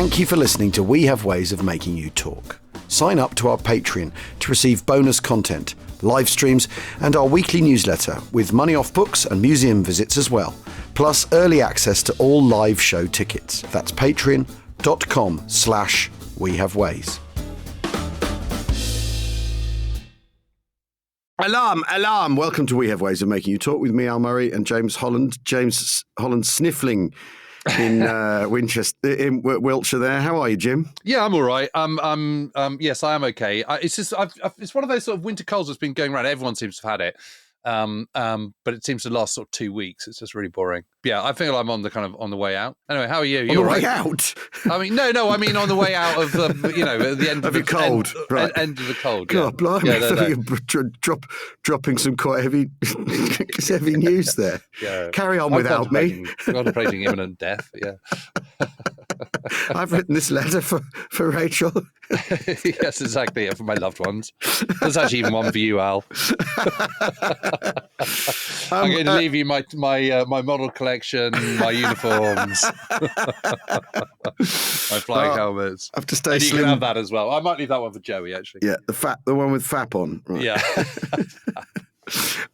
Thank you for listening to We Have Ways of Making You Talk. Sign up to our Patreon to receive bonus content, live streams, and our weekly newsletter with money off books and museum visits as well, plus early access to all live show tickets. That's patreon.com/wehaveways. Alarm! Welcome to We Have Ways of Making You Talk with me, Al Murray, and James Holland. James Holland sniffling in Winchester, in Wiltshire. There, how are you, Jim? Yeah, I'm all right. Yes, I am okay. It's just, it's one of those sort of winter colds that's been going around. Everyone seems to have had it, but it seems to last sort of 2 weeks. It's just really boring. Yeah, I feel I'm on the way out. Anyway, how are you? You're on the way out? I mean, no. I mean, on the way out of at the end of the cold, right? End of the cold. God, blimey! Yeah, you're dropping some quite heavy news there. Yeah. Carry on without me. Contemplating imminent death. Yeah. I've written this letter for Rachel. Yes, exactly. For my loved ones. There's actually even one for you, Al. I'm going to leave you my model collection, my uniforms, my flying helmets. I have to stay and slim. You can have that as well. I might leave that one for Joey, actually. Yeah, the one with FAP on. Right. Yeah.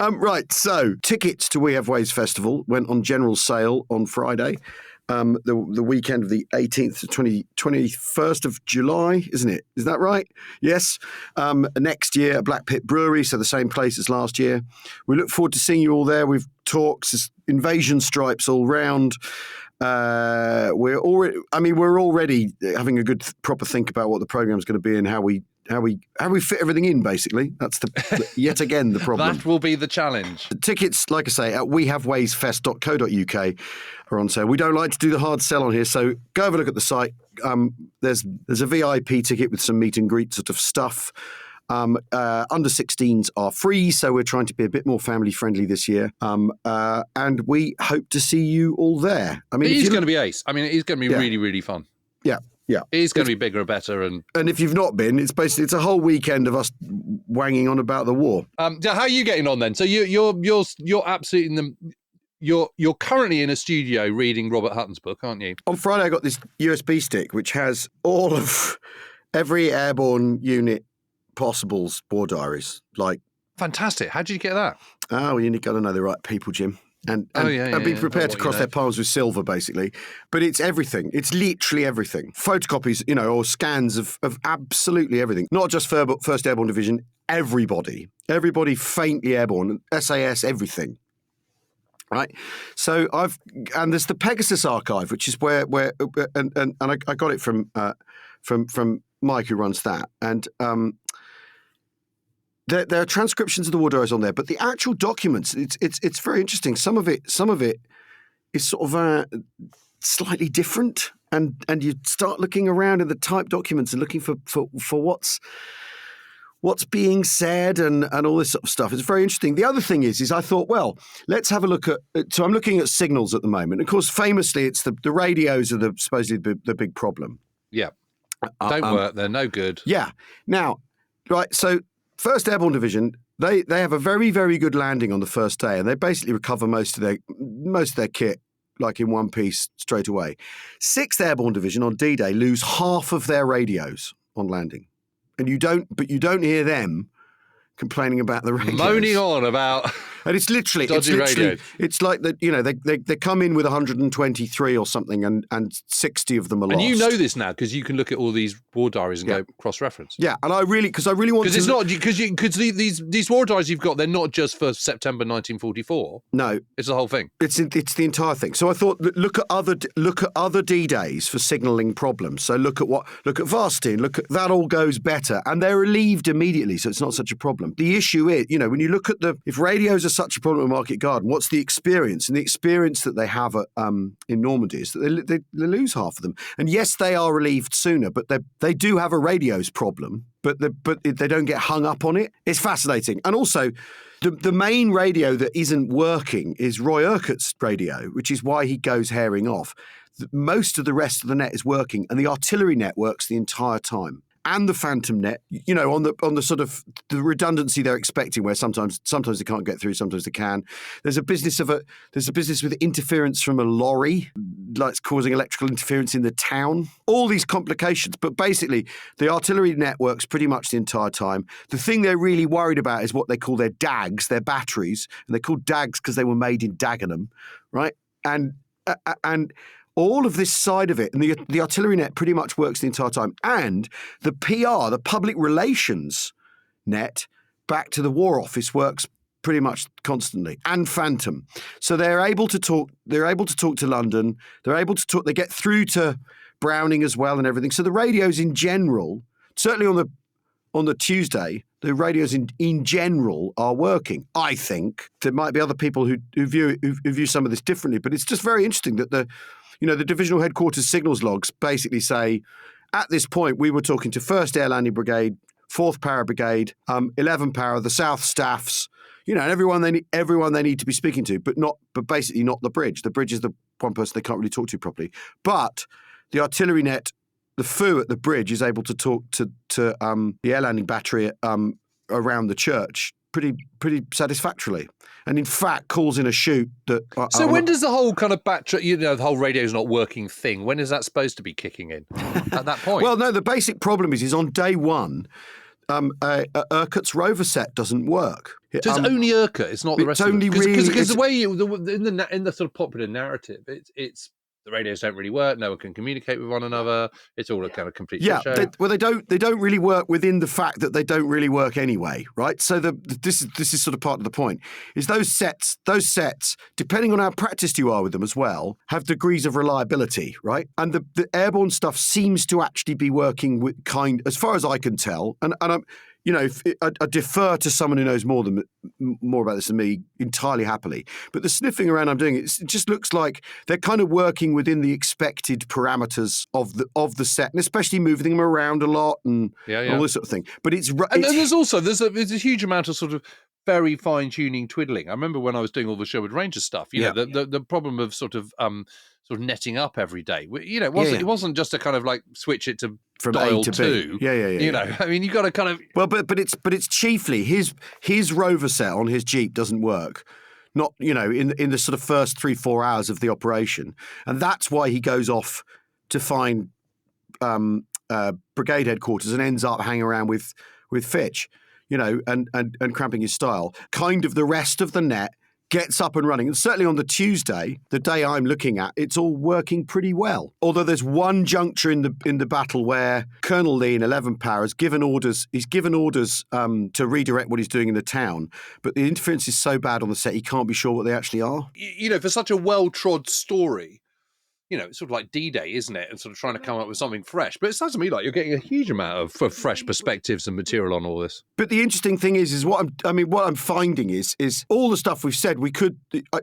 Right, so tickets to We Have Ways Festival went on general sale on Friday, the weekend of the 18th to 21st of July, isn't it? Is that right? Yes. Next year at Black Pit Brewery, so the same place as last year. We look forward to seeing you all there. We've talks, invasion stripes all round. We're already having a good proper think about what the program's going to be and how we fit everything in, basically. That's yet again the problem. That will be the challenge. The tickets, like I say, at wehavewaysfest.co.uk are on sale. We don't like to do the hard sell on here, so go have a look at the site. There's a VIP ticket with some meet and greet sort of stuff. Under 16s are free, so we're trying to be a bit more family friendly this year. And we hope to see you all there. I mean, he's going to be ace. I mean, it's going to be really, really fun. Yeah. Yeah, it's going to be bigger and better, and if you've not been, it's a whole weekend of us wanging on about the war. How are you getting on then? So you're absolutely in the. You're currently in a studio reading Robert Hutton's book, aren't you? On Friday, I got this USB stick which has all of every airborne unit possible's war diaries. Like, fantastic! How did you get that? Oh, you got to know the right people, Jim. And be prepared to cross their palms with silver, basically. But it's everything. It's literally everything. Photocopies, or scans of absolutely everything. Not just 1st Airborne Division, everybody. Everybody faintly airborne, SAS, everything. Right? So there's the Pegasus archive, which is where I got it from Mike, who runs that. And there are transcriptions of the war diaries on there, but the actual documents, it's very interesting. Some of it is sort of slightly different, and you start looking around in the typed documents and looking for what's being said and all this sort of stuff. It's very interesting. The other thing is I thought, well, let's have a look at. So I'm looking at signals at the moment. Of course, famously, it's the radios are supposedly the big problem. Yeah, don't work. They're no good. Yeah. Now, right. So 1st Airborne Division, they have a very, very good landing on the first day, and they basically recover most of their kit like in one piece straight away. 6th Airborne Division on D-Day lose half of their radios on landing, and you don't hear them complaining about the radios. Moaning on about. And it's literally radios. It's like that, they come in with 123 or something, and 60 of them are lost. And you know this now because you can look at all these war diaries and go cross-reference. Yeah, and I really want to. Because it's not because these war diaries you've got, they're not just for September 1944. No, it's the whole thing. It's the entire thing. So I thought, look at other D-days for signalling problems. So look at Varstein. Look at that, all goes better, and they're relieved immediately. So it's not such a problem. The issue is, when you look at if radios are such a problem at Market Garden, what's the experience? And the experience that they have in Normandy is that they lose half of them. And yes, they are relieved sooner, but they do have a radios problem, but they don't get hung up on it. It's fascinating. And also, the main radio that isn't working is Roy Urquhart's radio, which is why he goes herring off. Most of the rest of the net is working, and the artillery net works the entire time. and the Phantom Net, on the sort of the redundancy they're expecting, where sometimes they can't get through, sometimes they can. There's a business with interference from a lorry, like it's causing electrical interference in the town. All these complications, but basically the artillery net works pretty much the entire time. The thing they're really worried about is what they call their DAGs, their batteries, and they're called DAGs because they were made in Dagenham, right? And all of this side of it, and the artillery net pretty much works the entire time. And the PR, the public relations net, back to the War Office works pretty much constantly, and Phantom. So they're able to talk. They're able to talk to London. They're able to talk. They get through to Browning as well and everything. So the radios in general, certainly on the Tuesday, the radios in general are working. I think there might be other people who view some of this differently, but it's just very interesting that the divisional headquarters signals logs basically say, at this point, we were talking to 1st Air Landing Brigade, 4th Para Brigade, 11 Para, the South Staffs, and everyone they need to be speaking to, but basically not the bridge. The bridge is the one person they can't really talk to properly. But the artillery net, the FU at the bridge, is able to talk to the air landing battery around the church pretty satisfactorily, and in fact calls in a shoot that. So when does the whole kind of battery, the whole radio's not working thing, when is that supposed to be kicking in? At that point? Well, no, the basic problem is on day one, Urquhart's rover set doesn't work. So it's only Urquhart, it's not the rest of it. Because the way in the sort of popular narrative, it's the radios don't really work. No one can communicate with one another. It's all a kind of complete show. They don't really work within the fact that they don't really work anyway, right? So this is sort of part of the point. Is those sets, depending on how practiced you are with them as well, have degrees of reliability, right? And the airborne stuff seems to actually be working with as far as I can tell. And I'm. I defer to someone who knows more about this than me entirely happily. But the sniffing around I'm doing, it just looks like they're kind of working within the expected parameters of the set, and especially moving them around a lot and all this sort of thing. But there's a huge amount of sort of very fine tuning twiddling. I remember when I was doing all the Sherwood Rangers stuff. The problem of sort of netting up every day. It wasn't just a kind of like switch it to from dial A to 2. B. I mean, you got to kind of but it's chiefly his rover set on his Jeep doesn't work. Not in the sort of first 3-4 hours of the operation, and that's why he goes off to find brigade headquarters and ends up hanging around with Fitch, and cramping his style. Kind of the rest of the net gets up and running. And certainly on the Tuesday, the day I'm looking at, it's all working pretty well. Although there's one juncture in the battle where Colonel Lee in 11 Power has given orders. He's given orders to redirect what he's doing in the town, but the interference is so bad on the set, he can't be sure what they actually are. For such a well-trod story, it's sort of like D-Day, isn't it? And sort of trying to come up with something fresh. But it sounds to me like you're getting a huge amount of fresh perspectives and material on all this. But the interesting thing is what I'm finding is all the stuff we've said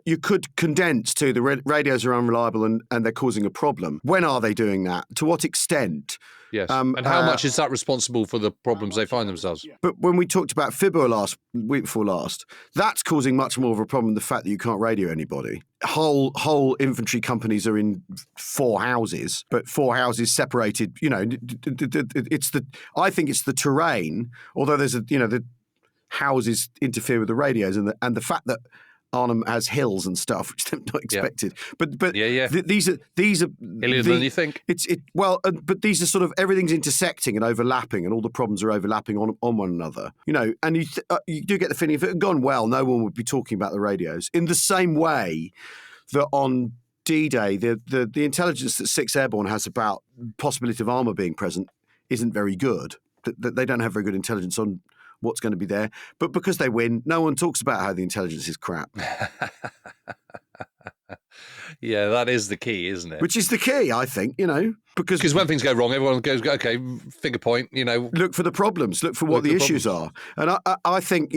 you could condense to the radios are unreliable and they're causing a problem. When are they doing that? To what extent? Yes. And how much is that responsible for the problems they find themselves? But when we talked about Fibber week before last, that's causing much more of a problem, the fact that you can't radio anybody. Whole infantry companies are in 4 houses, but 4 houses separated. I think it's the terrain, although there's the houses interfere with the radios, and the fact that Arnhem has hills and stuff, which they're not expected. But these are hillier than you think. But these are sort of everything's intersecting and overlapping, and all the problems are overlapping on one another. And you do get the feeling if it had gone well, no one would be talking about the radios in the same way that on D-Day, the intelligence that 6th Airborne has about possibility of armour being present isn't very good. They don't have very good intelligence on what's going to be there. But because they win, no one talks about how the intelligence is crap. Yeah, that is the key, isn't it? Which is the key, I think, because when things go wrong, everyone goes, okay, finger point, Look for the problems, look for what the issues are. And I think,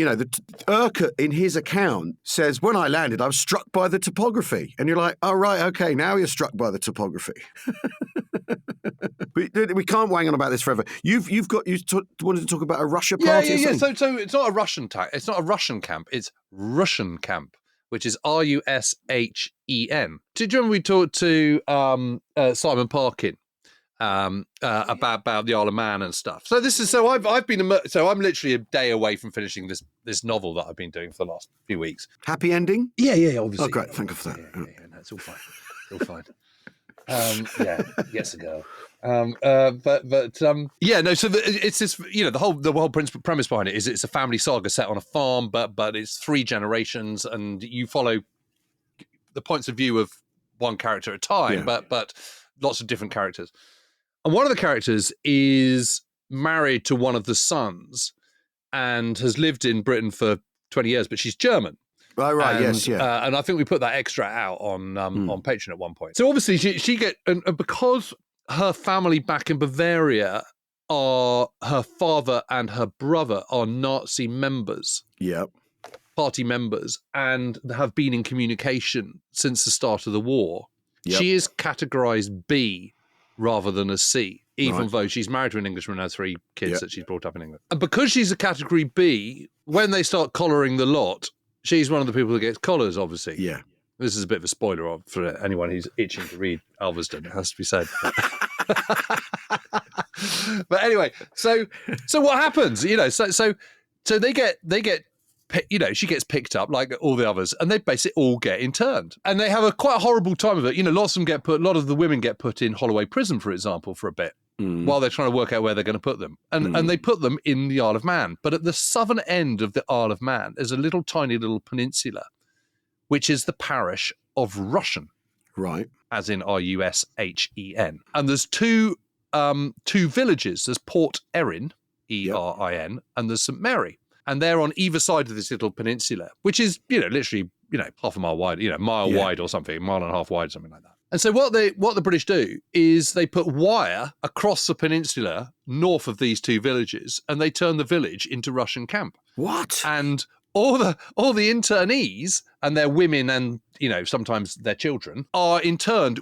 Urquhart in his account says, when I landed, I was struck by the topography. And you're like, oh, right, okay, now you're struck by the topography. We can't wang on about this forever. You wanted to talk about a Russia party? Yeah. So it's not a Russian it's not a Russian camp. It's Russian camp, which is Rushen. Do you remember we talked to Simon Parkin about the Isle of Man and stuff. So this is so I've been so I'm literally a day away from finishing this novel that I've been doing for the last few weeks. Happy ending? Yeah, obviously. Oh, great! Thank you for that. Yeah, no, it's all fine. It's all fine. Yes, a girl. Yeah, no. So it's this, the whole premise behind it is it's a family saga set on a farm, but it's 3 generations, and you follow the points of view of one character at a time, but lots of different characters. And one of the characters is married to one of the sons and has lived in Britain for 20 years, but she's German. Oh, right, and, yes, yeah. And I think we put that extra out on Patreon at one point. So obviously and because her family back in Bavaria are, her father and her brother are Nazi members. Yep. Party members, and have been in communication since the start of the war. Yep. She is categorized B rather than a C, even though she's married to an Englishman and has 3 kids that she's brought up in England. And because she's a category B, when they start collaring the lot, she's one of the people that gets collars, obviously. Yeah. This is a bit of a spoiler for anyone who's itching to read Ulverston, it has to be said. But anyway, so what happens? So they get she gets picked up like all the others, and they basically all get interned, and they have a quite horrible time of it. Lots of them a lot of the women get put in Holloway Prison, for example, for a bit while they're trying to work out where they're going to put them, and they put them in the Isle of Man. But at the southern end of the Isle of Man, there's a tiny little peninsula, which is the parish of Russian, right? As in Rushen, and there's two villages. There's Port Erin, Erin, and there's St Mary. And they're on either side of this little peninsula, which is, literally, half a mile wide, mile wide or something, 1.5 miles wide, something like that. And so what the British do is they put wire across the peninsula north of these 2 villages, and they turn the village into Russian camp. What? And all the internees and their women and, sometimes their children are interned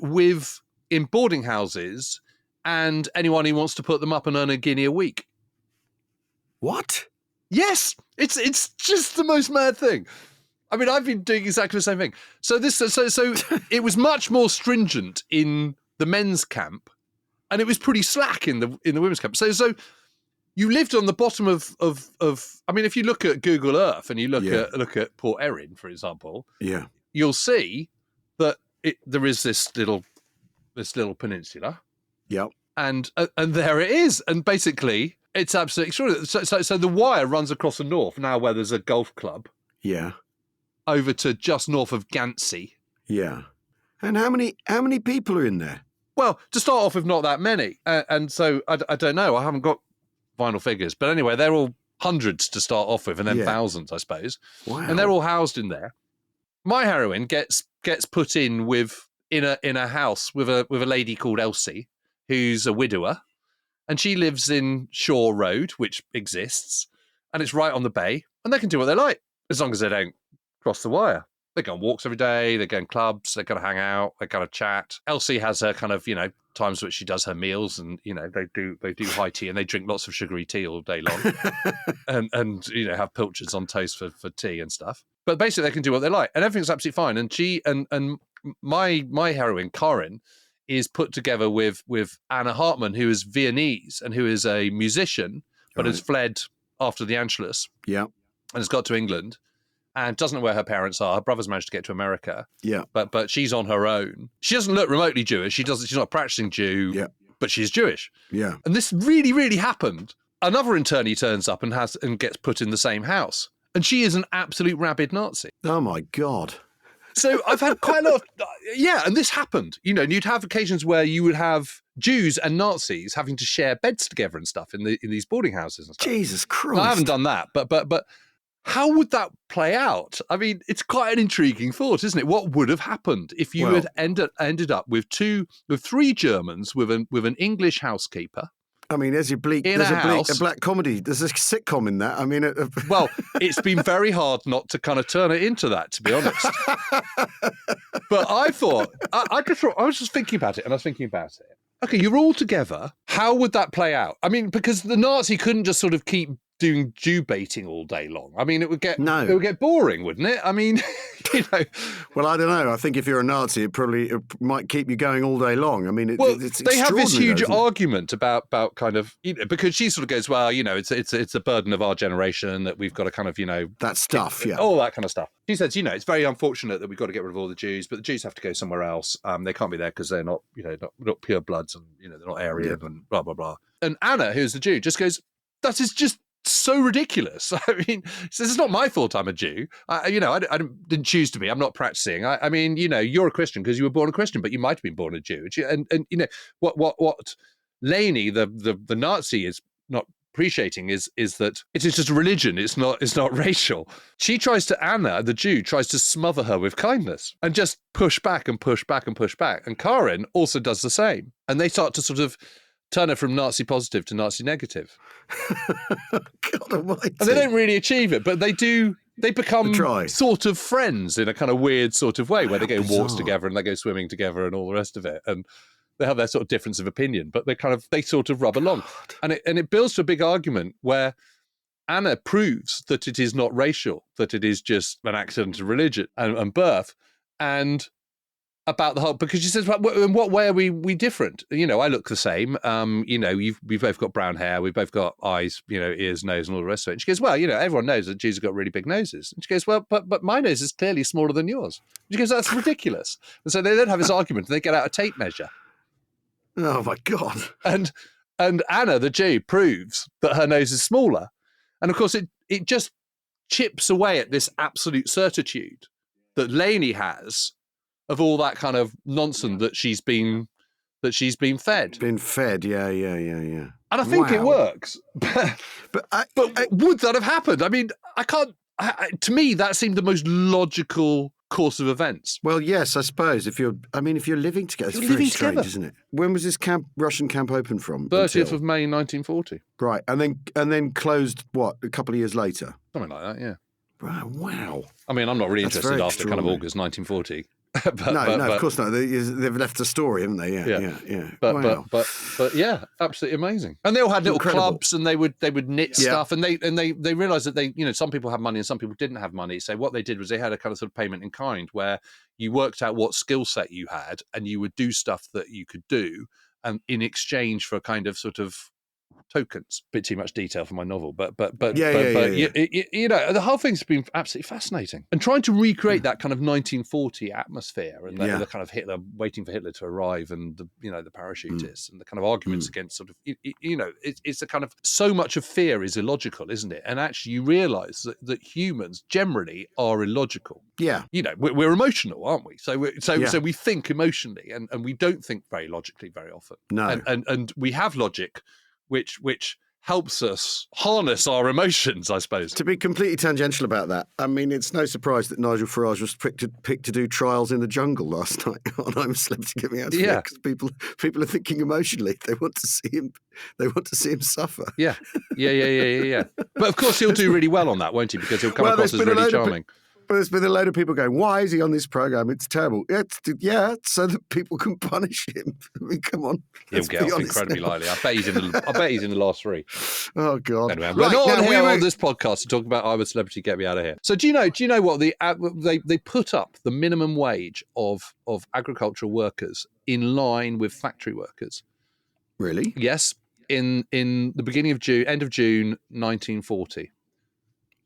in boarding houses, and anyone who wants to put them up and earn a guinea a week. What? Yes, it's just the most mad thing. I mean, I've been doing exactly the same thing. So it was much more stringent in the men's camp, and it was pretty slack in the women's camp. So you lived on the bottom of I mean, if you look at Google Earth and you look at Port Erin, for example, you'll see that there is this little peninsula. Yep. And there it is, and basically. It's absolutely extraordinary. So the wire runs across the north now, where there's a golf club. Yeah. Over to just north of Gantsey. Yeah. And how many people are in there? Well, to start off with, not that many, and so I don't know. I haven't got final figures, but anyway, they're all hundreds to start off with, and then thousands, I suppose. Wow. And they're all housed in there. My heroine gets put in a house with a lady called Elsie, who's a widower. And she lives in Shore Road, which exists, and it's right on the bay, and they can do what they like, as long as they don't cross the wire. They go on walks every day, they go in clubs, they kind of hang out, they kind of chat. Elsie has her kind of, times which she does her meals, and, they do high tea, and they drink lots of sugary tea all day long, and have pilchards on toast for tea and stuff. But basically, they can do what they like, and everything's absolutely fine. And she and my heroine, Karin, is put together with Anna Hartman, who is Viennese and who is a musician, but has fled after the Anschluss. Yeah. And has got to England and doesn't know where her parents are. Her brother's managed to get to America. Yeah. But she's on her own. She doesn't look remotely Jewish. She's not a practicing Jew, but she's Jewish. Yeah. And this really, really happened. Another internee turns up and gets put in the same house. And she is an absolute rabid Nazi. Oh, my God. So I've had quite a lot of, and this happened, and you'd have occasions where you would have Jews and Nazis having to share beds together and stuff in these boarding houses and stuff. Jesus Christ. I haven't done that, but how would that play out? I mean, it's quite an intriguing thought, isn't it? What would have happened if you had ended up with 3 Germans with an English housekeeper? I mean, there's a black comedy. There's a sitcom in that. I mean, well, it's been very hard not to kind of turn it into that, to be honest. But I thought, I was just thinking about it, and I was thinking about it. Okay, you're all together. How would that play out? I mean, because the Nazi couldn't just sort of keep doing Jew baiting all day long. I mean, it would get boring, wouldn't it? I mean, Well, I don't know. I think if you're a Nazi, it might keep you going all day long. I mean, it's they have this huge though, argument about kind of, because she sort of goes, well, it's a burden of our generation that we've got to kind of, that stuff, all that kind of stuff. She says, it's very unfortunate that we've got to get rid of all the Jews, but the Jews have to go somewhere else. They can't be there because they're not, not pure bloods, and they're not Aryan and blah blah blah. And Anna, who's the Jew, just goes, that is just so ridiculous. I mean, she says, it's not my fault I'm a Jew. I didn't choose to be. I'm not practicing. I mean, you're a Christian because you were born a Christian, but you might have been born a Jew. And what Laney, the Nazi, is not appreciating is that it is just a religion. It's not racial. She tries to, Anna, the Jew, tries to smother her with kindness and just push back and push back and push back. And Karen also does the same. And they start to sort of turn her from Nazi positive to Nazi negative. God almighty. And they don't really achieve it, but they do. They become sort of friends in a kind of weird sort of way, where they go walks together and they go swimming together and all the rest of it. And they have their sort of difference of opinion, but they sort of rub along. And it builds to a big argument where Anna proves that it is not racial, that it is just an accident of religion and birth. And about the whole, because she says, well, in what way are we different? I look the same. We've both got brown hair. We've both got eyes, ears, nose, and all the rest of it. And she goes, well, everyone knows that Jews have got really big noses. And she goes, well, but my nose is clearly smaller than yours. And she goes, that's ridiculous. And so they then have this argument, and they get out a tape measure. Oh my God. And Anna, the Jew, proves that her nose is smaller. And of course, it just chips away at this absolute certitude that Laney has of all that kind of nonsense that she's been fed. Been fed, yeah. And I think it works. But would that have happened? I mean, I can't. To me, that seemed the most logical course of events. Well, yes, I suppose if you're living together, it's very strange, isn't it? When was this Russian camp open from? 30th of May, 1940. Right, and then closed a couple of years later? Something like that, yeah. Wow. I mean, I'm not really interested after kind of August 1940. No, of course not. They've left a story, haven't they? Yeah. But yeah, absolutely amazing. And they all had little clubs, and they would knit stuff, and they realised that some people had money and some people didn't have money. So what they did was they had a kind of sort of payment in kind, where you worked out what skill set you had, and you would do stuff that you could do, and in exchange for a kind of sort of tokens. A bit too much detail for my novel, but the whole thing's been absolutely fascinating. And trying to recreate that kind of 1940 atmosphere and the kind of Hitler waiting for Hitler to arrive, and the parachutists and the kind of arguments against sort of it's a kind of, so much of fear is illogical, isn't it? And actually, you realise that humans generally are illogical. Yeah, we're emotional, aren't we? So we think emotionally, and we don't think very logically very often. No, and we have logic, which helps us harness our emotions, I suppose. To be completely tangential about that, I mean, it's no surprise that Nigel Farage was picked to do Trials in the Jungle last night on I'm a Celebrity, Get Me Out of Here, because people are thinking emotionally. They want to see him suffer. Yeah. But of course, he'll do really well on that, won't he? Because he'll come across as really charming. But there's been a load of people going, why is he on this programme? It's terrible. So that people can punish him. I mean, come on. He'll get off incredibly lightly. I bet he's in the last three. Oh, God. Anyway, we're not on this podcast to talk about I'm a Celebrity, Get Me Out of Here. So do you know what they put up the minimum wage of agricultural workers in line with factory workers? Really? Yes. In the beginning of June, end of June 1940.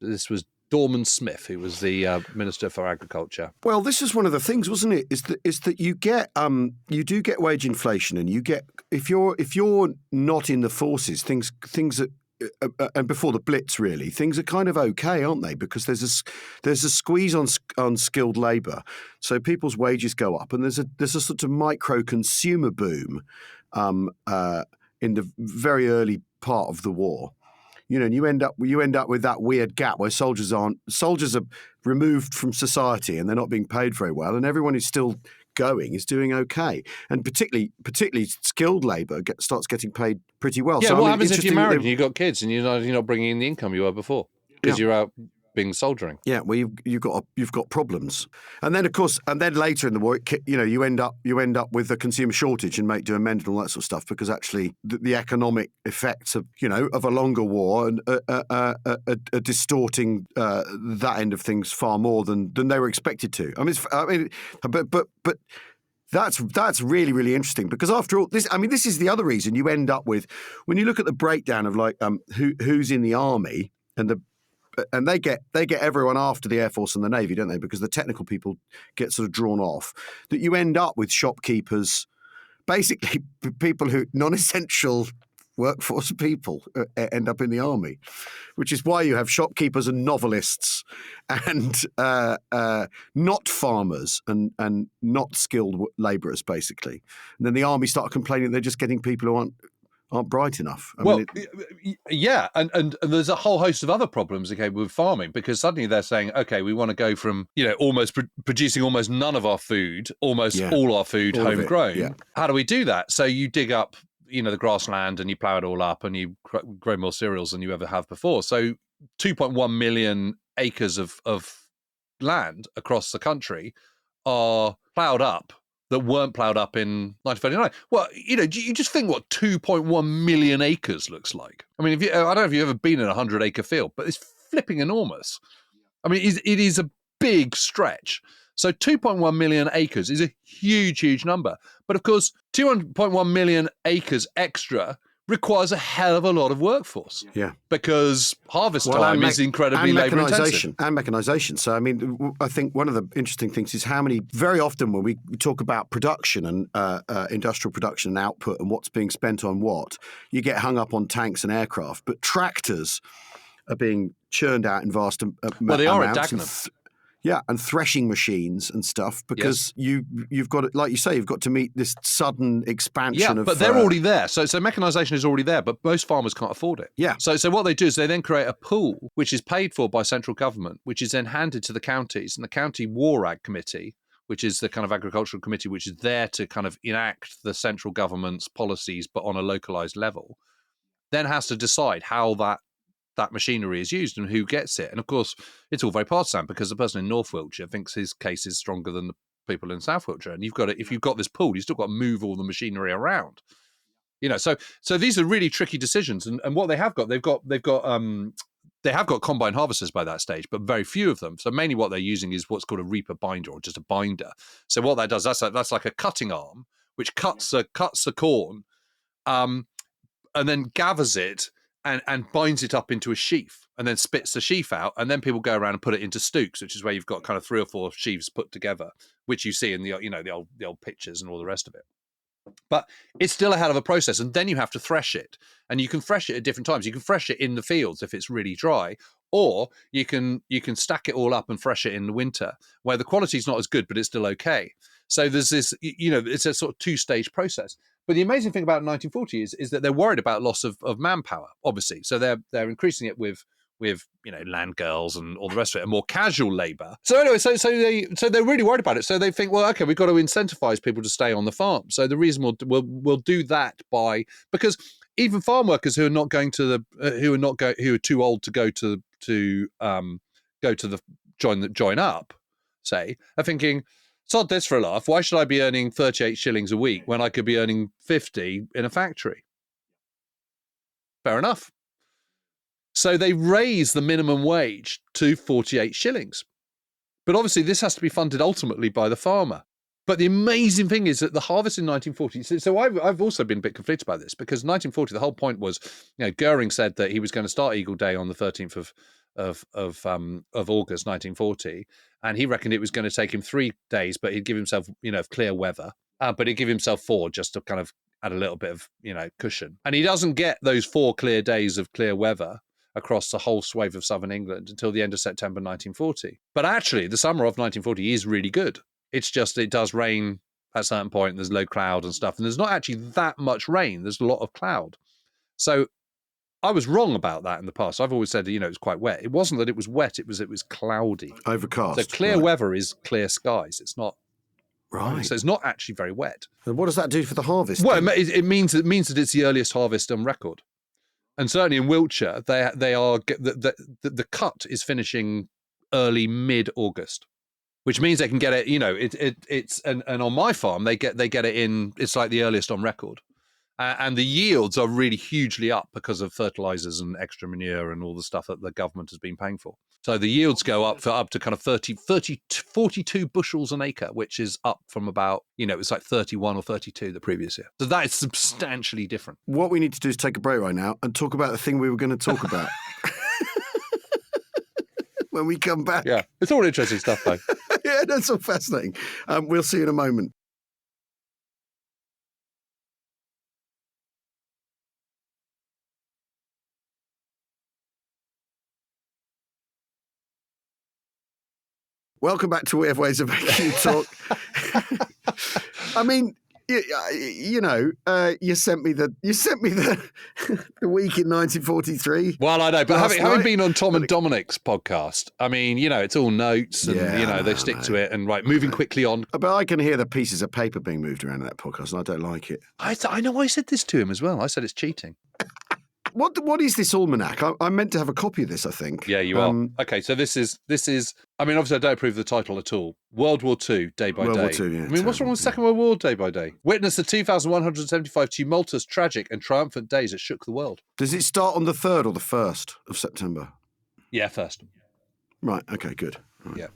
This was Dorman Smith, who was the Minister for Agriculture. Well, this is one of the things, wasn't it? Is that you get you do get wage inflation, and you get if you're not in the forces, things are and before the Blitz, really, things are kind of okay, aren't they? Because there's a squeeze on skilled labour, so people's wages go up, and there's a sort of micro consumer boom in the very early part of the war. And you end up with that weird gap where soldiers are removed from society and they're not being paid very well, and everyone who's still going is doing okay, and particularly skilled labour starts getting paid pretty well. Yeah, so what happens if you're married and you've got kids and you're not bringing in the income you were before because you're out being soldiering. Yeah, well, you've got problems, and then of course, and then later in the war, you end up with a consumer shortage and make do amend and all that sort of stuff, because actually the economic effects of a longer war and are distorting that end of things far more than they were expected to. But that's really, really interesting, because after all, this is the other reason you end up with, when you look at the breakdown of who's in the army, and they get everyone after the Air Force and the Navy, don't they? Because the technical people get sort of drawn off. That you end up with shopkeepers, basically people who non-essential workforce people end up in the army, which is why you have shopkeepers and novelists and not farmers and not skilled labourers, basically. And then the army start complaining they're just getting people who aren't bright enough. Yeah, and there's a whole host of other problems, with farming, because suddenly they're saying, okay, we want to go from almost producing almost none of our food, almost all our food homegrown. Yeah. How do we do that? So you dig up the grassland and you plow it all up and you grow more cereals than you ever have before. So 2.1 million acres of land across the country are plowed up that weren't plowed up in 1939. Well, you just think what 2.1 million acres looks like. I mean, I don't know if you've ever been in a 100-acre field, but it's flipping enormous. I mean, it is a big stretch. So 2.1 million acres is a huge, huge number. But of course, 2.1 million acres extra requires a hell of a lot of workforce. Yeah. Because harvest time is incredibly labour intensive. And mechanisation. So, I mean, I think one of the interesting things is very often when we talk about production and industrial production and output and what's being spent on what, you get hung up on tanks and aircraft. But tractors are being churned out in vast amounts. Well, they are at Dagenham. And threshing machines and stuff, because you've got, like you say, you've got to meet this sudden expansion of... Yeah, but they're already there. So mechanisation is already there, but most farmers can't afford it. Yeah. So what they do is they then create a pool, which is paid for by central government, which is then handed to the counties, and the County War Ag Committee, which is the kind of agricultural committee which is there to kind of enact the central government's policies, but on a localised level, then has to decide how that machinery is used and who gets it. And of course, it's all very partisan, because the person in North Wiltshire thinks his case is stronger than the people in South Wiltshire. And if you've got this pool, you've still got to move all the machinery around. So these are really tricky decisions. And what they have got, they have got combine harvesters by that stage, but very few of them. So mainly what they're using is what's called a reaper binder, or just a binder. So what that does, that's like a cutting arm which cuts the corn, and then gathers it and binds it up into a sheaf, and then spits the sheaf out, and then people go around and put it into stooks, which is where you've got kind of 3 or 4 sheaves put together, which you see in the old pictures and all the rest of it. But it's still a hell of a process, and then you have to thresh it, and you can thresh it at different times. You can thresh it in the fields if it's really dry, or you can stack it all up and thresh it in the winter, where the quality's not as good, but it's still okay. So there's this, it's a sort of 2-stage process. But the amazing thing about 1940 is that they're worried about loss of manpower, obviously. So they're increasing it with land girls and all the rest of it, and more casual labour. So anyway, so they're really worried about it. So they think, well, okay, we've got to incentivize people to stay on the farm. So the reason we'll do that because even farm workers who are not going to who are too old to go to join up, say, are thinking, sod this for a laugh. Why should I be earning 38 shillings a week when I could be earning 50 in a factory? Fair enough. So they raise the minimum wage to 48 shillings. But obviously this has to be funded ultimately by the farmer. But the amazing thing is that the harvest in 1940, so I've also been a bit conflicted about this, because 1940, the whole point was, Goering said that he was going to start Eagle Day on the 13th of August 1940, and he reckoned it was going to take him 3 days, but he'd give himself, clear weather, but he'd give himself 4 just to kind of add a little bit of, cushion. And he doesn't get those 4 clear days of clear weather across the whole swathe of southern England until the end of September 1940. But actually, the summer of 1940 is really good. It's just it does rain at a certain point, and there's low cloud and stuff, and there's not actually that much rain. There's a lot of cloud. So I was wrong about that in the past. I've always said, it was quite wet. It wasn't that it was wet, it was cloudy. Overcast. So clear weather is clear skies. It's not. Right. So it's not actually very wet. And what does that do for the harvest? Well, it means that it's the earliest harvest on record. And certainly in Wiltshire, they are the cut is finishing early mid-August, which means they can get it. It's and on my farm they get it in. It's like the earliest on record. And the yields are really hugely up because of fertilizers and extra manure and all the stuff that the government has been paying for. So the yields go up to kind of 42 bushels an acre, which is up from about, it was like 31 or 32 the previous year. So that is substantially different. What we need to do is take a break right now and talk about the thing we were going to talk about. When we come back. Yeah, it's all interesting stuff, though. Yeah, that's all fascinating. We'll see you in a moment. Welcome back to Weird Ways of Making You Talk. I mean, you sent me the week in 1943. Well, I know, but having been on Tom and Dominic's podcast, I mean, it's all notes and they stick to it and moving quickly on. But I can hear the pieces of paper being moved around in that podcast, and I don't like it. I know I said this to him as well. I said it's cheating. What is this almanac? I meant to have a copy of this, I think. Yeah, you are. Okay, so this is. I mean, obviously, I don't approve of the title at all. World War II, day by day. World War II, yeah. I mean, what's wrong with Second World War, day by day? Witness the 2,175 tumultuous, tragic, and triumphant days that shook the world. Does it start on the 3rd or the 1st of September? Yeah, 1st. Right. Okay. Good. Right. Yeah.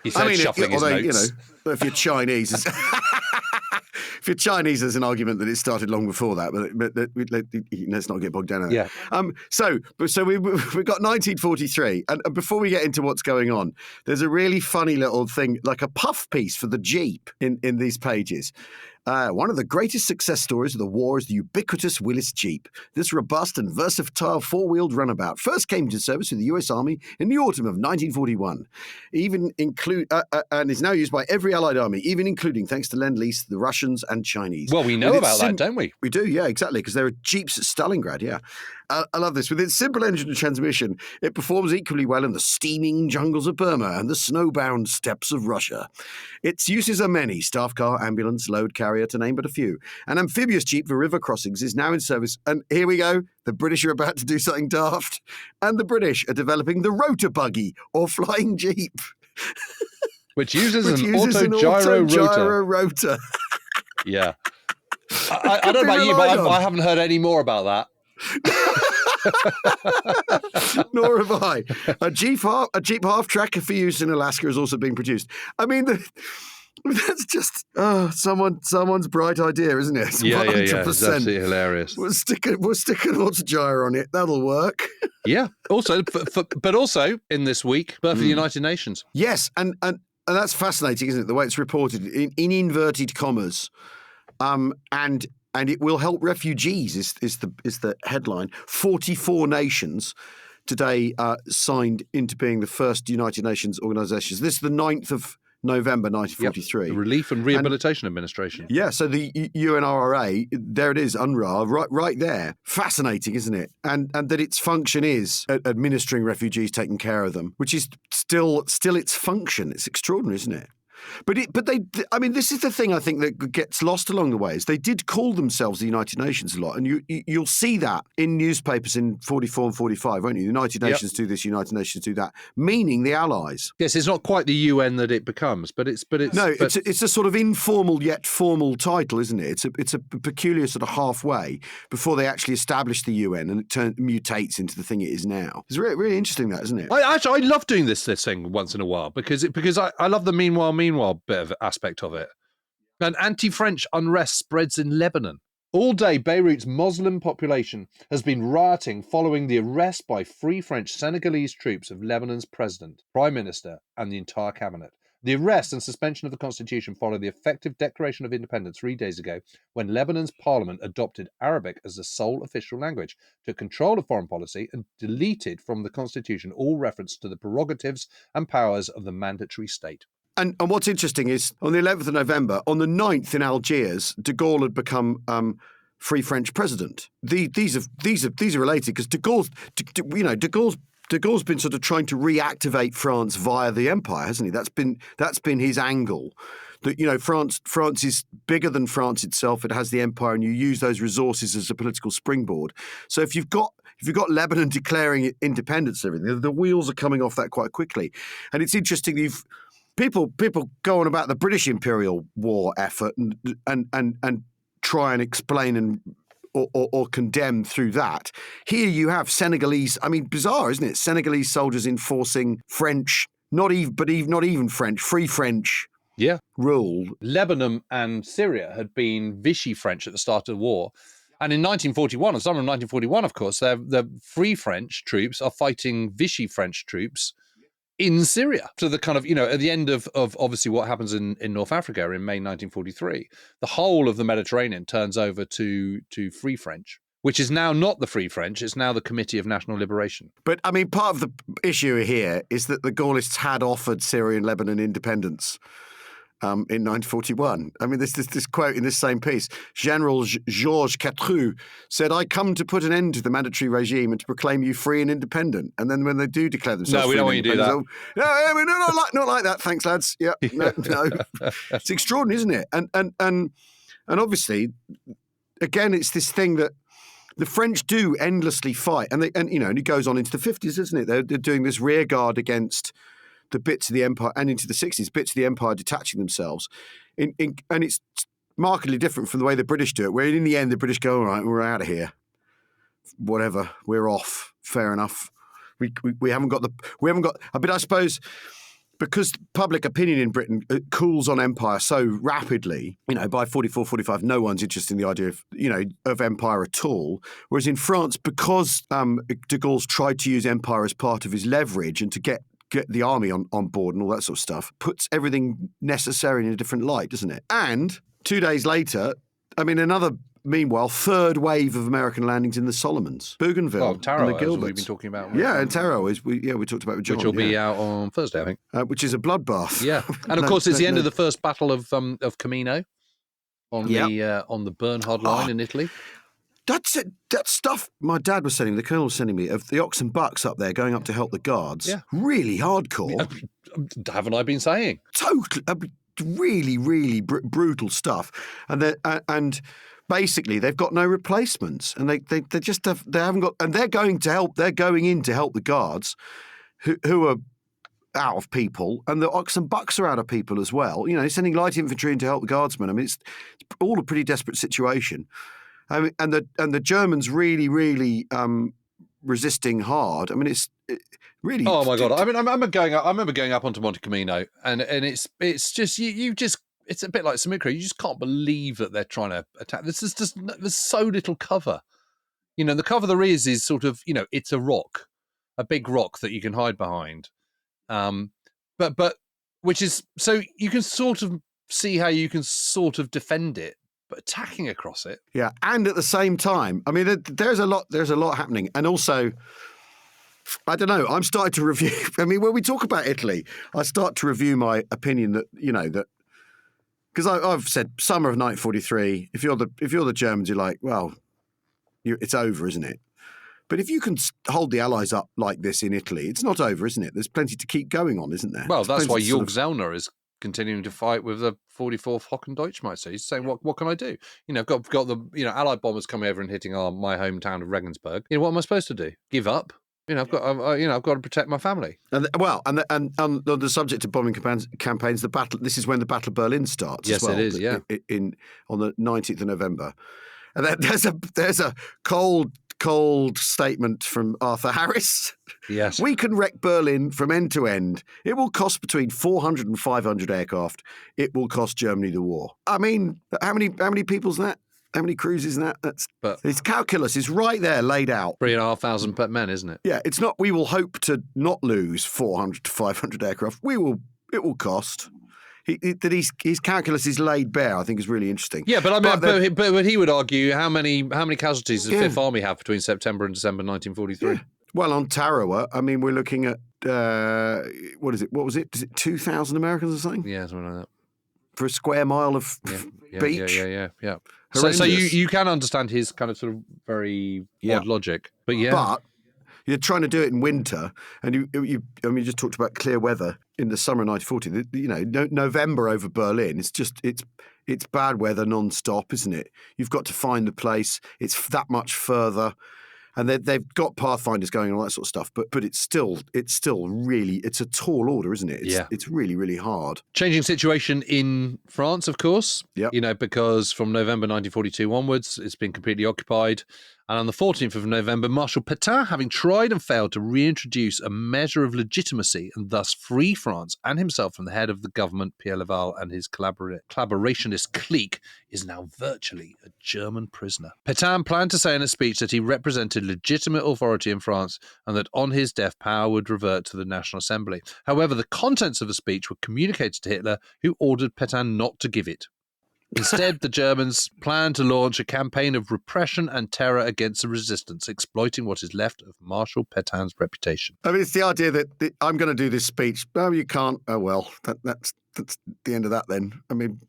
He said shuffling his notes. If you're Chinese. If you're Chinese, there's an argument that it started long before that, but let's not get bogged down in that. Yeah. So we've got 1943, and before we get into what's going on, there's a really funny little thing, like a puff piece for the Jeep in these pages. One of the greatest success stories of the war is the ubiquitous Willis Jeep. This robust and versatile four-wheeled runabout first came into service with the U.S. Army in the autumn of 1941, and is now used by every Allied army, even including, thanks to Lend-Lease, the Russians and Chinese. Well, we know about that, don't we? We do, yeah, exactly, because there are Jeeps at Stalingrad, yeah. I love this. With its simple engine and transmission, it performs equally well in the steaming jungles of Burma and the snowbound steppes of Russia. Its uses are many: staff car, ambulance, load carrier, to name but a few. An amphibious Jeep for river crossings is now in service. And here we go. The British are about to do something daft. And the British are developing the rotor buggy, or flying Jeep. Which uses an auto-gyro rotor. Yeah. I don't know about you, but I haven't heard any more about that. Nor have I. A Jeep half-tracker for use in Alaska has also been produced. I mean, that's just someone's bright idea, isn't it? Yeah. It's absolutely hilarious. We'll stick an autogyro on it. That'll work. Yeah. Also, but also in this week, birth of the United Nations. Yes, and that's fascinating, isn't it? The way it's reported in inverted commas, and it will help refugees is the headline. 44 nations today signed into being the first United Nations organisations. This is the 9th of November 1943. Yep. The Relief and Rehabilitation Administration. Yeah, so the UNRRA, there it is, UNRWA, right there. Fascinating, isn't it? And that its function is administering refugees, taking care of them, which is still its function. It's extraordinary, isn't it? But this is the thing I think that gets lost along the way, is they did call themselves the United Nations a lot, and you'll see that in newspapers in 44 and 45, won't you? The United Nations do this, United Nations do that, meaning the Allies. Yes, it's not quite the UN that it becomes, but it's it's a sort of informal yet formal title, isn't it? It's a peculiar sort of halfway before they actually establish the UN, and it mutates into the thing it is now. It's really, really interesting, that, isn't it? I love doing this thing once in a while because I love the meanwhile bit of aspect of it. An anti-French unrest spreads in Lebanon. All day, Beirut's Muslim population has been rioting following the arrest by Free French Senegalese troops of Lebanon's president, prime minister, and the entire cabinet. The arrest and suspension of the constitution followed the effective Declaration of Independence 3 days ago, when Lebanon's parliament adopted Arabic as the sole official language, took control of foreign policy, and deleted from the constitution all reference to the prerogatives and powers of the mandatory state. And what's interesting is, on the 11th of November, on the 9th in Algiers, De Gaulle had become Free French president. These are related because De Gaulle's been sort of trying to reactivate France via the empire, hasn't he? That's been his angle that France is bigger than France itself. It has the empire, and you use those resources as a political springboard. So if you've got Lebanon declaring independence and everything, the wheels are coming off that quite quickly. And it's interesting. People go on about the British imperial war effort and try and explain or condemn through that. Here you have Senegalese. I mean, bizarre, isn't it? Senegalese soldiers enforcing French, not even French, free French. Yeah. Rule. Lebanon and Syria had been Vichy French at the start of the war. And in 1941, the summer of 1941, of course, the Free French troops are fighting Vichy French troops in Syria. So the kind of, at the end of obviously what happens in North Africa in May 1943, the whole of the Mediterranean turns over to Free French, which is now not the Free French, it's now the Committee of National Liberation. But, I mean, part of the issue here is that the Gaullists had offered Syria and Lebanon independence in 1941. I mean, this quote in this same piece, General Georges Catroux said, "I come to put an end to the mandatory regime and to proclaim you free and independent." And then when they do declare themselves no, we don't want you to do that. Not like that, thanks, lads. Yeah, no. It's extraordinary, isn't it? And obviously, again, it's this thing that the French do endlessly fight, and it goes on into the 50s, isn't it? They're doing this rear guard against the bits of the empire, and into the 60s, bits of the empire detaching themselves. And it's markedly different from the way the British do it, where in the end the British go, all right, we're out of here. Whatever, we're off. Fair enough. We haven't got, but I suppose because public opinion in Britain cools on empire so rapidly, by 44, 45, no one's interested in the idea of empire at all. Whereas in France, because de Gaulle's tried to use empire as part of his leverage and to get the army on board and all that sort of stuff, puts everything necessary in a different light, doesn't it? And 2 days later, meanwhile, third wave of American landings in the Solomons, Bougainville, Taro, and the Gilberts. We've been talking about. Yeah, and Taro we talked about with John, which will be out on Thursday, I think. Which is a bloodbath. Yeah, and of course, it's the end of the first battle of Camino on the Bernhard line in Italy. That's it. That stuff my dad was sending, the colonel was sending me, of the ox and bucks up there going up to help the guards. Yeah. Really hardcore. Haven't I been saying? Totally. Really, really brutal stuff. And basically they've got no replacements, and they haven't got, and they're going in to help the guards who are out of people, and the ox and bucks are out of people as well. Sending light infantry in to help the guardsmen. I mean, it's all a pretty desperate situation. I mean, and the Germans really, really resisting hard. I mean, it's really. Oh my God! I mean, I remember going up onto Monte Camino, and it's just you just. It's a bit like Samikra. You just can't believe that they're trying to attack. There's so little cover. The cover there is sort of, it's a rock, a big rock that you can hide behind. But which is, so you can sort of see how you can sort of defend it, but attacking across it. Yeah, and at the same time, I mean, there's a lot happening, and also, I don't know. I'm starting to review. I mean, when we talk about Italy, I start to review my opinion that that. Because I've said summer of 1943. If you're the Germans, you're like, well, it's over, isn't it? But if you can hold the Allies up like this in Italy, it's not over, isn't it? There's plenty to keep going on, isn't there? Well, that's why Jörg Zellner is continuing to fight with the 44th Hocken-Deutschmeister. He's saying, what can I do? I've got the Allied bombers coming over and hitting my hometown of Regensburg. What am I supposed to do? Give up? I've got to protect my family. And on the subject of bombing campaigns, the battle. This is when the Battle of Berlin starts. Yes, as well, it is. Yeah, on the 19th of November, and there's a cold statement from Arthur Harris. Yes, we can wreck Berlin from end to end. It will cost between 400 and 500 aircraft. It will cost Germany the war. I mean, how many people's that? How many crews is that? It's calculus is right there laid out. 3,500 men, isn't it? Yeah, it's not. We will hope to not lose 400 to 500 aircraft. It will cost. His calculus is laid bare. I think is really interesting. Yeah, but but he would argue how many casualties does the Fifth Army have between September and December 1943? Yeah. Well, on Tarawa, I mean, we're looking at what is it? What was it? Is it 2,000 Americans or something? Yeah, something like that. For a square mile of beach. Yeah. So you can understand his kind of sort of very odd logic, but yeah. But You're trying to do it in winter, and you just talked about clear weather in the summer of 1940. You know, November over Berlin. It's bad weather non-stop, isn't it? You've got to find the place. It's that much further. And they've got pathfinders going and all that sort of stuff, but it's still really, it's a tall order, isn't it? It's really, really hard. Changing situation in France, of course. Yep. You know, because from November 1942 onwards, it's been completely occupied. And on the 14th of November, Marshal Pétain, having tried and failed to reintroduce a measure of legitimacy and thus free France and himself from the head of the government, Pierre Laval, and his collaborationist clique, is now virtually a German prisoner. Pétain planned to say in a speech that he represented legitimate authority in France and that on his death, power would revert to the National Assembly. However, the contents of the speech were communicated to Hitler, who ordered Pétain not to give it. Instead, the Germans planned to launch a campaign of repression and terror against the resistance, exploiting what is left of Marshal Pétain's reputation. I mean, it's the idea that I'm going to do this speech. Oh, you can't. Oh, well, that's the end of that then. I mean,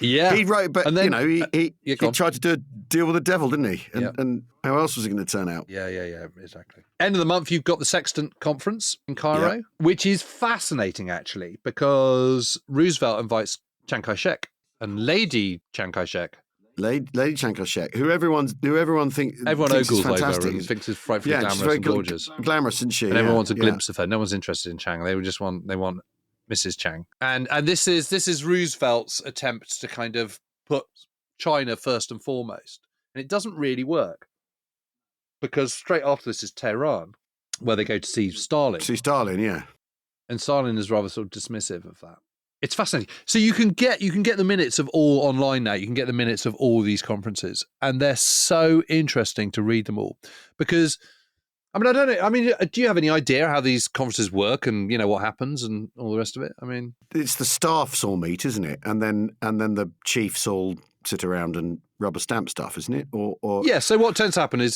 yeah, he wrote, but then, he tried to do a deal with the devil, didn't he? And how else was it going to turn out? Yeah, exactly. End of the month, you've got the Sextant Conference in Cairo, which is fascinating, actually, because Roosevelt invites Chiang Kai-shek. And Lady Chiang Kai-shek. Lady Chiang Kai-shek, who everyone thinks ogles fantastic. Over and thinks is frightfully glamorous and gorgeous. Glamorous, isn't she? And everyone wants a glimpse of her. No one's interested in Chiang. They want Mrs. Chiang. And this is Roosevelt's attempt to kind of put China first and foremost. And it doesn't really work. Because straight after this is Tehran, where they go to see Stalin. Yeah. And Stalin is rather sort of dismissive of that. It's fascinating. So you can get the minutes of all online now. You can get the minutes of all these conferences, and they're so interesting to read them all. Because, I mean, I don't know. I mean, do you have any idea how these conferences work and what happens and all the rest of it? I mean, it's the staffs all meet, isn't it? And then the chiefs all sit around and rubber stamp stuff, isn't it? Or yeah. So what tends to happen is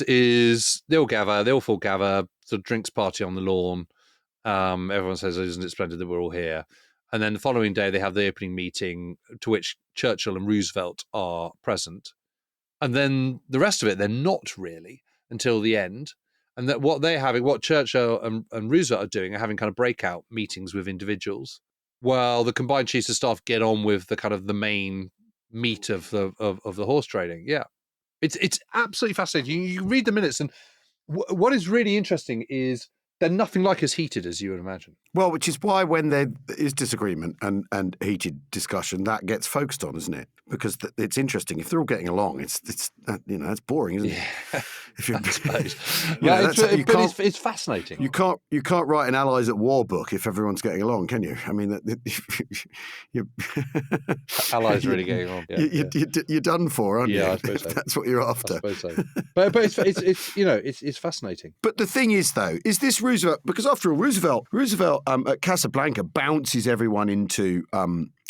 they all foregather, sort of drinks party on the lawn. Everyone says, "Isn't it splendid that we're all here?" And then the following day, they have the opening meeting to which Churchill and Roosevelt are present. And then the rest of it, they're not really until the end. And that what Churchill and Roosevelt are doing are having kind of breakout meetings with individuals, while the combined chiefs of staff get on with the kind of the main meat of the horse trading. Yeah, it's absolutely fascinating. You read the minutes, and what is really interesting is they're nothing like as heated as you would imagine. Well, which is why when there is disagreement and heated discussion, that gets focused on, isn't it? Because it's interesting. If they're all getting along, it's boring, isn't it? I suppose. It's fascinating. You can't write an Allies at War book if everyone's getting along, can you? I mean, Allies really getting along. Yeah, you're done for, aren't you? Yeah, I suppose so. That's what you're after. I suppose so. But it's fascinating. But the thing is, though, is this Roosevelt? Because after all, Roosevelt at Casablanca bounces everyone into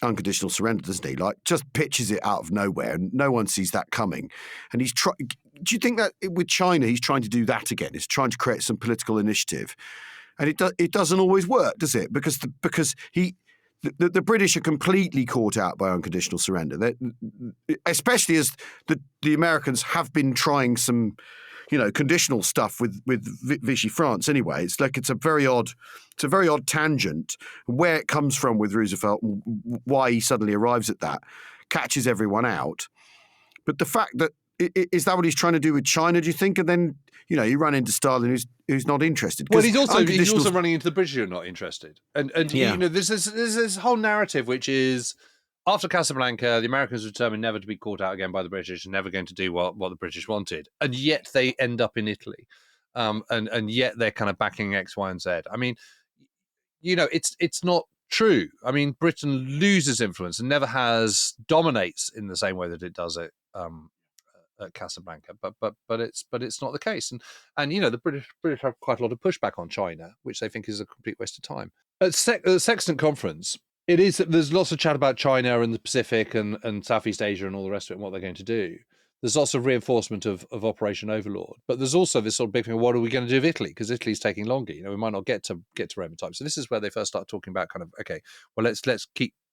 unconditional surrender, doesn't he? Like, just pitches it out of nowhere, and no one sees that coming. And do you think that with China, he's trying to do that again? He's trying to create some political initiative, and it doesn't always work, does it? Because the British are completely caught out by unconditional surrender, especially as the Americans have been trying some, conditional stuff with Vichy France. Anyway, it's a very odd tangent. Where it comes from with Roosevelt, why he suddenly arrives at that, catches everyone out. But the fact that is that what he's trying to do with China? Do you think? And then you run into Stalin, who's not interested. Well, he's also running into the British who are not interested. And there's this whole narrative which is, after Casablanca, the Americans were determined never to be caught out again by the British and never going to do what the British wanted. And yet they end up in Italy. And yet they're kind of backing X, Y, and Z. I mean, it's not true. I mean, Britain loses influence and never dominates in the same way that it does at Casablanca. But it's not the case. And the British have quite a lot of pushback on China, which they think is a complete waste of time. At the Sextant Conference, there's lots of chat about China and the Pacific and Southeast Asia and all the rest of it and what they're going to do. There's lots of reinforcement of Operation Overlord, but there's also this sort of big thing: what are we going to do with Italy? Because Italy's taking longer. We might not get to Rome in time. So this is where they first start talking about kind of, okay, well let's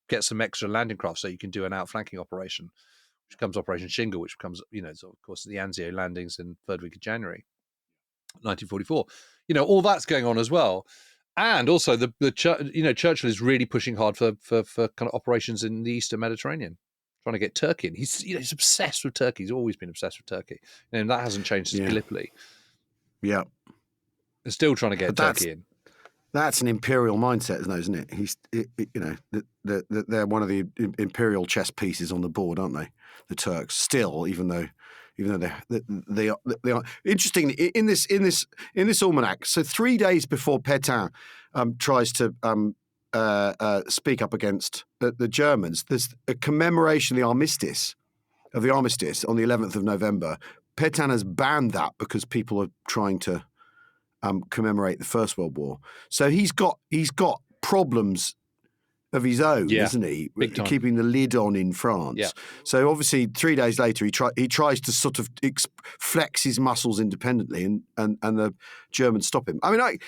get some extra landing craft so you can do an outflanking operation, which becomes Operation Shingle, which becomes of course the Anzio landings in third week of January. 1944. All that's going on as well. And also Churchill is really pushing hard for kind of operations in the Eastern Mediterranean, trying to get Turkey in. He's obsessed with Turkey. He's always been obsessed with Turkey. And that hasn't changed since Gallipoli. Yeah. They're still trying to get Turkey in. That's an imperial mindset, isn't it? They're one of the imperial chess pieces on the board, aren't they? The Turks still, even though they are interesting in this almanac. So 3 days before Pétain tries to speak up against the Germans, there's a commemoration of the armistice on the 11th of November. Pétain has banned that because people are trying to commemorate the First World War. So he's got problems of his own, isn't he? Keeping the lid on in France. Yeah. So obviously 3 days later he tries to sort of flex his muscles independently, and the Germans stop him. I mean,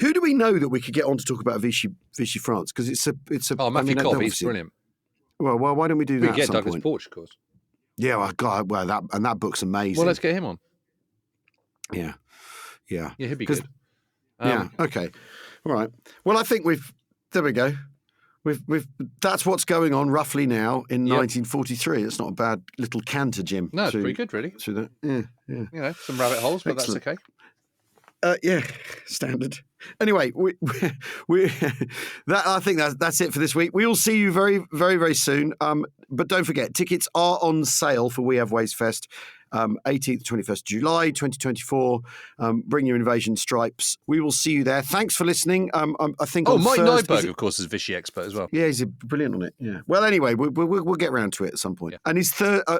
who do we know that we could get on to talk about Vichy France? Because it's a. Matthew Cobb, he's brilliant. Well, why don't we do that? We get at some Douglas point? Porch, of course. Yeah, that book's amazing. Well, let's get him on. Yeah. Yeah, he'd be good. Okay. All right. Well, I think there we go. We've that's what's going on roughly now in 1943. It's not a bad little canter, Jim. No, it's pretty good, really. Through that. Yeah. Some rabbit holes, but Excellent. That's okay. Standard. Anyway, I think that's it for this week. We will see you very, very, very soon. But don't forget, tickets are on sale for We Have Waste Fest. 18th to 21st July 2024. Bring your invasion stripes. We will see you there. Thanks for listening. I think. Mike Nyberg, of course, is Vichy expert as well. Yeah, he's brilliant on it. Yeah. Well, anyway, we'll get around to it at some point. Yeah. And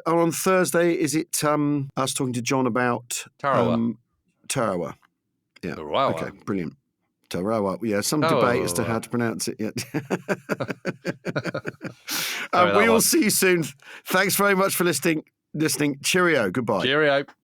on Thursday, is it us talking to John about Tarawa? Tarawa. Yeah. Tarawa. Okay. Brilliant. Tarawa. Yeah. Some debate as to how to pronounce it yet. We will see you soon. Thanks very much for listening. Cheerio. Goodbye. Cheerio.